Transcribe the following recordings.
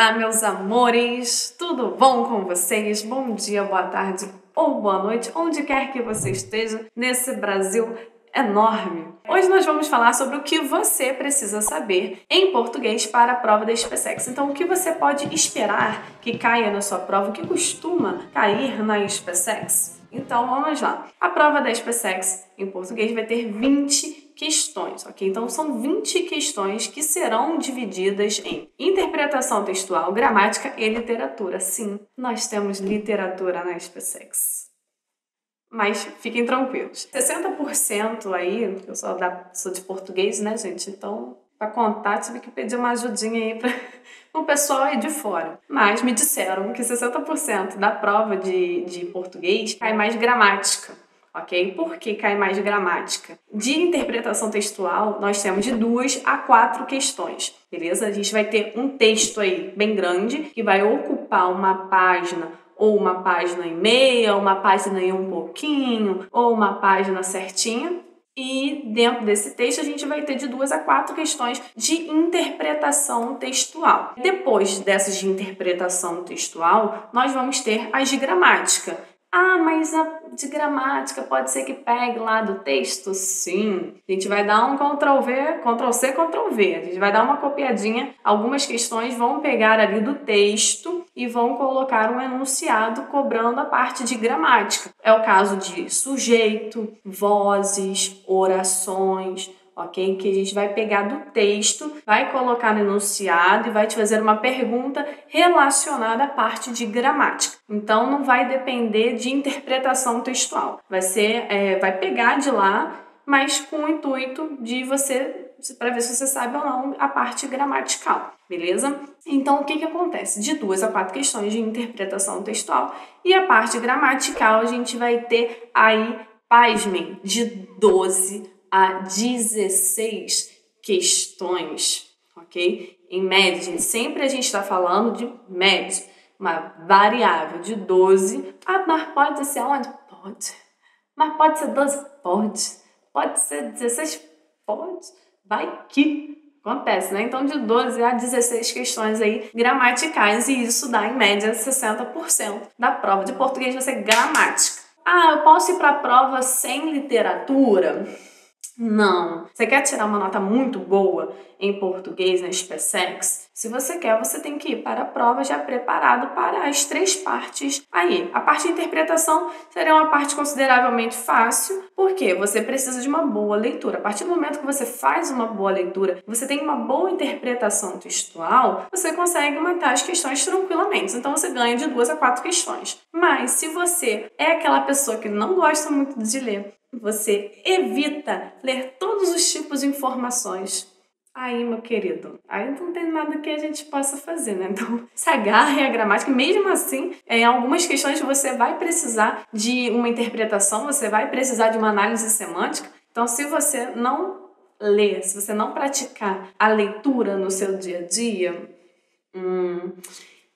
Olá, meus amores! Tudo bom com vocês? Bom dia, boa tarde ou boa noite, onde quer que você esteja nesse Brasil enorme. Hoje nós vamos falar sobre o que você precisa saber em português para a prova da SpaceX. Então, o que você pode esperar que caia na sua prova, o que costuma cair na SpaceX? Então, vamos lá. A prova da SpaceX em português vai ter 20 questões, ok? Então, são 20 questões que serão divididas em interpretação textual, gramática e literatura. Sim, nós temos literatura na SpaceX. Mas fiquem tranquilos. 60% aí, eu sou de português, né, gente? Então, para contar, tive que pedir uma ajudinha aí para o pessoal aí de fora. Mas me disseram que 60% da prova de português cai mais gramática. Ok? Por que cai mais gramática? De interpretação textual, nós temos de 2 a 4 questões, beleza? A gente vai ter um texto aí bem grande, que vai ocupar uma página, ou uma página e meia, ou uma página e um pouquinho, ou uma página certinha. E dentro desse texto a gente vai ter de 2 a 4 questões de interpretação textual. Depois dessas de interpretação textual, nós vamos ter as de gramática. Ah, mas a de gramática pode ser que pegue lá do texto? Sim. A gente vai dar um Ctrl+V, Ctrl+C, Ctrl+V. A gente vai dar uma copiadinha. Algumas questões vão pegar ali do texto e vão colocar um enunciado cobrando a parte de gramática. É o caso de sujeito, vozes, orações, ok? Que a gente vai pegar do texto, vai colocar no enunciado e vai te fazer uma pergunta relacionada à parte de gramática. Então, não vai depender de interpretação textual. Vai pegar de lá, mas com o intuito de você, para ver se você sabe ou não a parte gramatical, beleza? Então, o que acontece? De 2 a 4 questões de interpretação textual e a parte gramatical a gente vai ter aí, pasmem, de 12 a 16 questões, ok? Em média, sempre a gente está falando de média, uma variável de 12. Ah, mas pode ser onde? Pode. Mas pode ser 12? Pode. Pode ser 16? Pode. Vai que acontece, né? Então, de 12 a 16 questões aí gramaticais, e isso dá, em média, 60% da prova de português vai ser gramática. Ah, eu posso ir para a prova sem literatura? Não. Você quer tirar uma nota muito boa em português na SpaceX? Se você quer, você tem que ir para a prova já preparado para as 3 partes aí. A parte de interpretação seria uma parte consideravelmente fácil, porque você precisa de uma boa leitura. A partir do momento que você faz uma boa leitura, você tem uma boa interpretação textual, você consegue matar as questões tranquilamente. Então você ganha de 2 a 4 questões. Mas se você é aquela pessoa que não gosta muito de ler, você evita ler todos os tipos de informações, aí, meu querido, aí não tem nada que a gente possa fazer, né? Então, se agarre a gramática. Mesmo assim, em algumas questões você vai precisar de uma interpretação, você vai precisar de uma análise semântica. Então, se você não ler, se você não praticar a leitura no seu dia a dia,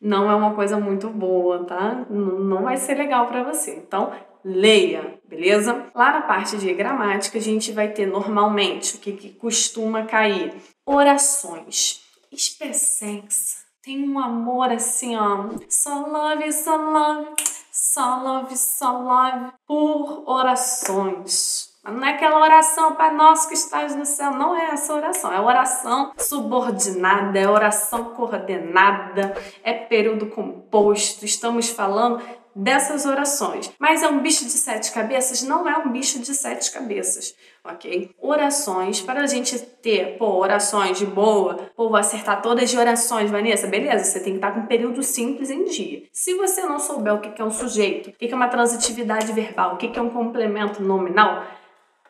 não é uma coisa muito boa, tá? Não vai ser legal para você. Então, leia, beleza? Lá na parte de gramática, a gente vai ter normalmente o que costuma cair. Orações. SpaceX tem um amor assim, ó. Só love, só love, só love, só love por orações. Não é aquela oração, Pai Nosso que estás no céu, não é essa oração, é oração subordinada, é oração coordenada, é período composto, estamos falando dessas orações. Mas é um bicho de 7 cabeças? Não é um bicho de 7 cabeças, ok? Orações, para a gente ter, orações de boa, vou acertar todas de orações, Vanessa, beleza, você tem que estar com um período simples em dia. Se você não souber o que é um sujeito, o que é uma transitividade verbal, o que é um complemento nominal,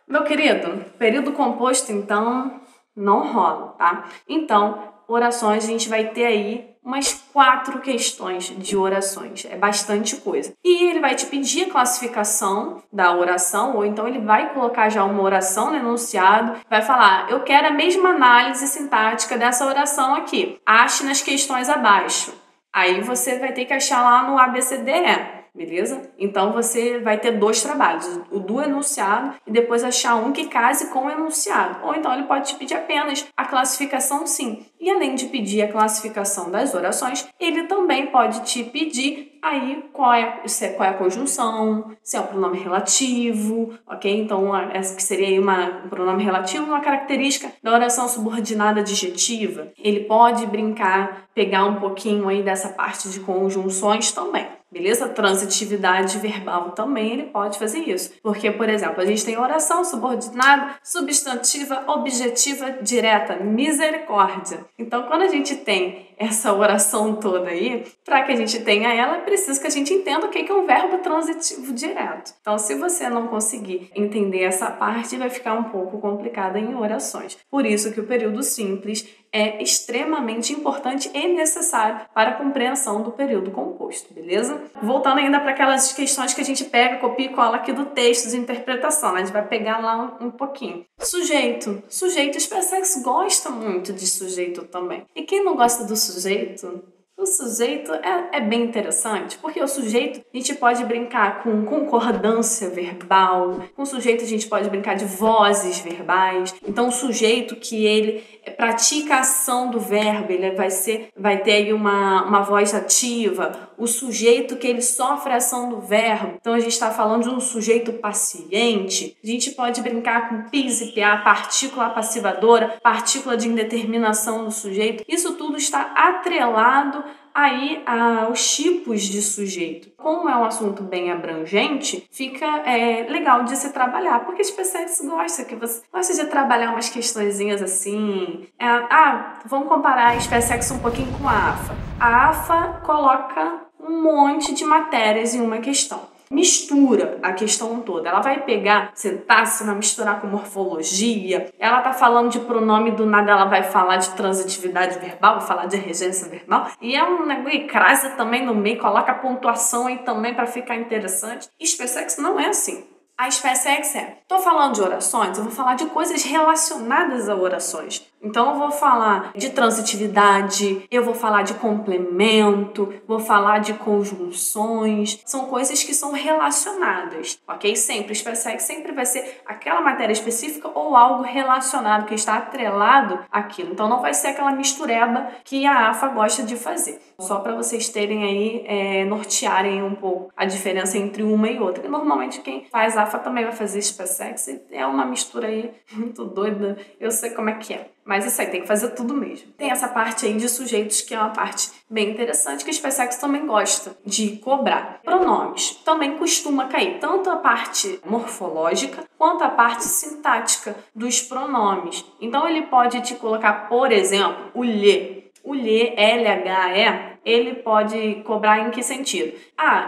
meu querido, período composto, então, não rola, tá? Então, orações, a gente vai ter aí umas 4 questões de orações. É bastante coisa. E ele vai te pedir a classificação da oração, ou então ele vai colocar já uma oração no enunciado, vai falar, eu quero a mesma análise sintática dessa oração aqui. Ache nas questões abaixo. Aí você vai ter que achar lá no ABCDE. beleza? Então você vai ter 2 trabalhos, o do enunciado e depois achar um que case com o enunciado. Ou então ele pode te pedir apenas a classificação, sim. E além de pedir a classificação das orações, ele também pode te pedir aí qual é a conjunção, se é um pronome relativo, ok? Então, essa que seria aí um pronome relativo, uma característica da oração subordinada adjetiva. Ele pode brincar, pegar um pouquinho aí dessa parte de conjunções também. Beleza? Transitividade verbal também ele pode fazer isso. Porque, por exemplo, a gente tem oração subordinada, substantiva, objetiva, direta, misericórdia. Então, quando a gente tem essa oração toda aí, para que a gente tenha ela, é preciso que a gente entenda o que é um verbo transitivo direto. Então, se você não conseguir entender essa parte, vai ficar um pouco complicada em orações. Por isso que o período simples é extremamente importante e necessário para a compreensão do período composto, beleza? Voltando ainda para aquelas questões que a gente pega, copia e cola aqui do texto de interpretação, né? A gente vai pegar lá um pouquinho. Sujeito. Sujeito, os PSEX gostam muito de sujeito também. E quem não gosta do sujeito? O sujeito é bem interessante, porque o sujeito a gente pode brincar com concordância verbal, com o sujeito a gente pode brincar de vozes verbais. Então, o sujeito que ele pratica a ação do verbo, ele vai ter aí uma voz ativa. O sujeito que ele sofre a ação do verbo, então a gente está falando de um sujeito paciente. A gente pode brincar com PIS e PA, partícula passivadora, partícula de indeterminação do sujeito. Isso tudo está atrelado aí aos tipos de sujeito. Como é um assunto bem abrangente, fica legal de se trabalhar, porque as pessoas gostam que você gosta de trabalhar umas questõezinhas assim. Vamos comparar a SpaceX um pouquinho com a AFA. A AFA coloca um monte de matérias em uma questão. Mistura a questão toda. Ela vai pegar sintaxe, vai misturar com morfologia. Ela tá falando de pronome, do nada ela vai falar de transitividade verbal, vai falar de regência verbal. E é um negócio que crasa também no meio, coloca pontuação aí também para ficar interessante. E SpaceX não é assim. A SpaceX tô falando de orações, eu vou falar de coisas relacionadas a orações. Então eu vou falar de transitividade, eu vou falar de complemento, vou falar de conjunções. São coisas que são relacionadas, ok? Sempre, SpaceX sempre vai ser aquela matéria específica ou algo relacionado, que está atrelado àquilo. Então não vai ser aquela mistureba que a AFA gosta de fazer. Só para vocês terem aí, nortearem um pouco a diferença entre uma e outra. E normalmente quem faz AFA também vai fazer SpaceX. É uma mistura aí muito doida. Eu sei como é que é. Mas isso aí, tem que fazer tudo mesmo. Tem essa parte aí de sujeitos, que é uma parte bem interessante, que o SpaceX também gosta de cobrar. Pronomes. Também costuma cair tanto a parte morfológica quanto a parte sintática dos pronomes. Então ele pode te colocar, por exemplo, o lhe. O lhe, L-H-E, ele pode cobrar em que sentido?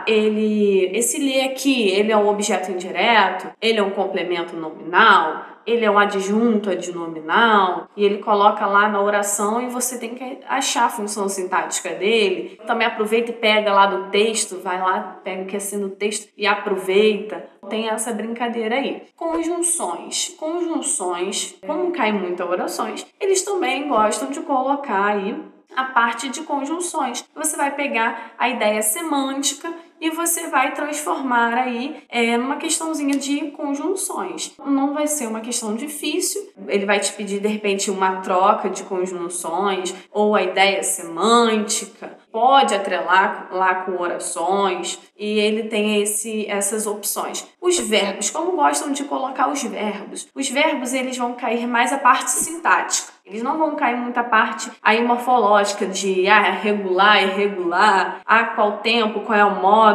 Esse lhe aqui, ele é um objeto indireto, ele é um complemento nominal, ele é um adjunto adnominal, e ele coloca lá na oração e você tem que achar a função sintática dele. Também aproveita e pega lá do texto, vai lá, pega o que é assim no texto e aproveita. Tem essa brincadeira aí. Conjunções. Conjunções, como cai muito orações, eles também gostam de colocar aí a parte de conjunções. Você vai pegar a ideia semântica e você vai transformar aí numa questãozinha de conjunções. Não vai ser uma questão difícil, ele vai te pedir de repente uma troca de conjunções ou a ideia semântica, pode atrelar lá com orações e ele tem essas opções. Os verbos, como gostam de colocar os verbos? Os verbos eles vão cair mais a parte sintática. Eles não vão cair muita parte aí morfológica de regular, irregular, qual tempo, qual é o modo.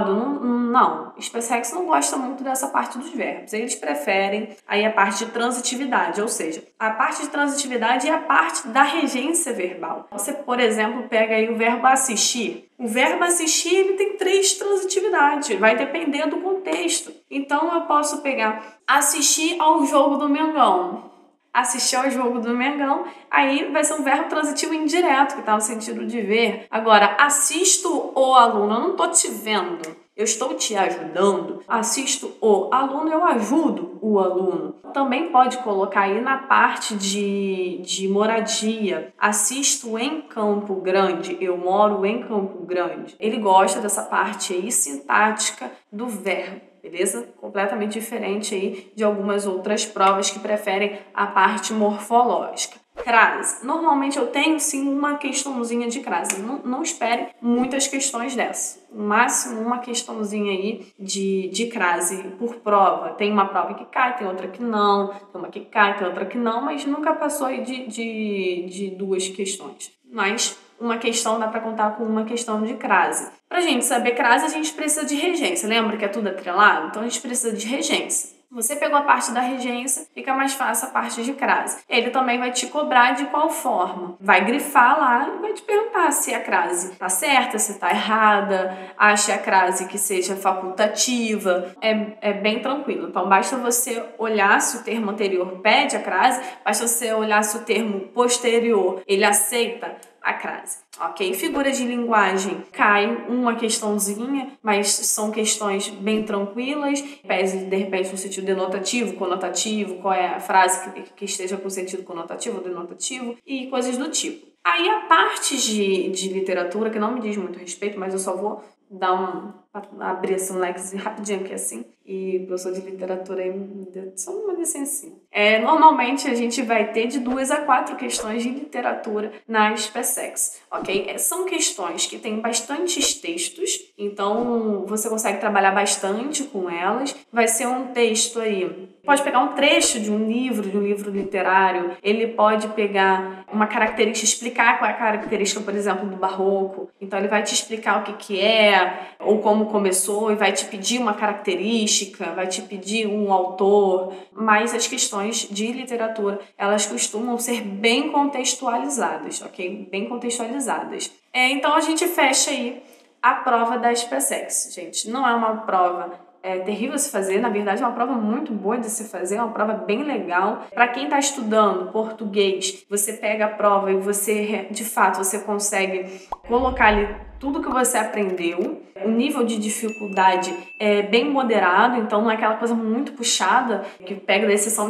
Não. SpaceX não gosta muito dessa parte dos verbos. Eles preferem aí a parte de transitividade, ou seja, a parte de transitividade é a parte da regência verbal. Você, por exemplo, pega aí o verbo assistir. O verbo assistir ele tem 3 transitividades, vai depender do contexto. Então eu posso pegar assistir ao jogo do Mengão. Assistir ao jogo do Mengão, aí vai ser um verbo transitivo indireto, que está no sentido de ver. Agora, assisto o aluno, eu não estou te vendo. eu estou te ajudando, assisto o aluno, eu ajudo o aluno. Também pode colocar aí na parte de moradia, assisto em Campo Grande, eu moro em Campo Grande. Ele gosta dessa parte aí sintática do verbo. Beleza? Completamente diferente aí de algumas outras provas que preferem a parte morfológica. Crase. Normalmente eu tenho sim uma questãozinha de crase. Não espere muitas questões dessa. No máximo uma questãozinha aí de crase por prova. Tem uma prova que cai, tem outra que não. Tem uma que cai, tem outra que não. Mas nunca passou aí de duas questões. Mas uma questão dá para contar com uma questão de crase. Pra gente saber crase, a gente precisa de regência. Lembra que é tudo atrelado? Então a gente precisa de regência. Você pegou a parte da regência, fica mais fácil a parte de crase. Ele também vai te cobrar de qual forma. Vai grifar lá e vai te perguntar se a crase está certa, se está errada, ache a crase que seja facultativa. É bem tranquilo. Então basta você olhar se o termo anterior pede a crase, basta você olhar se o termo posterior ele aceita a crase, ok? Figuras de linguagem, cai uma questãozinha, mas são questões bem tranquilas, pese de repente no sentido denotativo, conotativo, qual é a frase que esteja com sentido conotativo ou denotativo e coisas do tipo. Aí a parte de literatura, que não me diz muito respeito, mas eu só vou abrir assim, um leque rapidinho aqui assim, e professor de literatura aí, só uma licencinha. Normalmente a gente vai ter de 2 a 4 questões de literatura nas PSECs, ok? São questões que têm bastantes textos, então você consegue trabalhar bastante com elas. Vai ser um texto aí, pode pegar um trecho de um livro literário, ele pode pegar uma característica, explicar qual é a característica, por exemplo, do barroco. Então ele vai te explicar o que é, ou como começou, e vai te pedir uma característica, vai te pedir um autor. Mas as questões de literatura, elas costumam ser bem contextualizadas, ok? Bem contextualizadas. Então a gente fecha aí a prova das PSECs, gente. Não é uma prova terrível se fazer, na verdade é uma prova muito boa de se fazer, é uma prova bem legal. Para quem está estudando português, você pega a prova e você, de fato, você consegue colocar ali tudo que você aprendeu. O nível de dificuldade é bem moderado, então não é aquela coisa muito puxada, que pega decisão,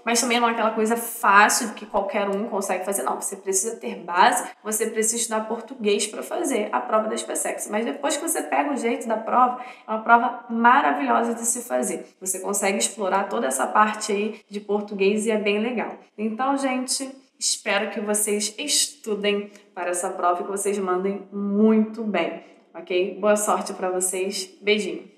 mas também não é aquela coisa fácil que qualquer um consegue fazer. Não, você precisa ter base, você precisa estudar português para fazer a prova das PSECs. Mas depois que você pega o jeito da prova, é uma prova maravilhosa de se fazer. Você consegue explorar toda essa parte aí de português e é bem legal. Então, gente, espero que vocês estudem para essa prova e que vocês mandem muito bem, ok? Boa sorte para vocês. Beijinho!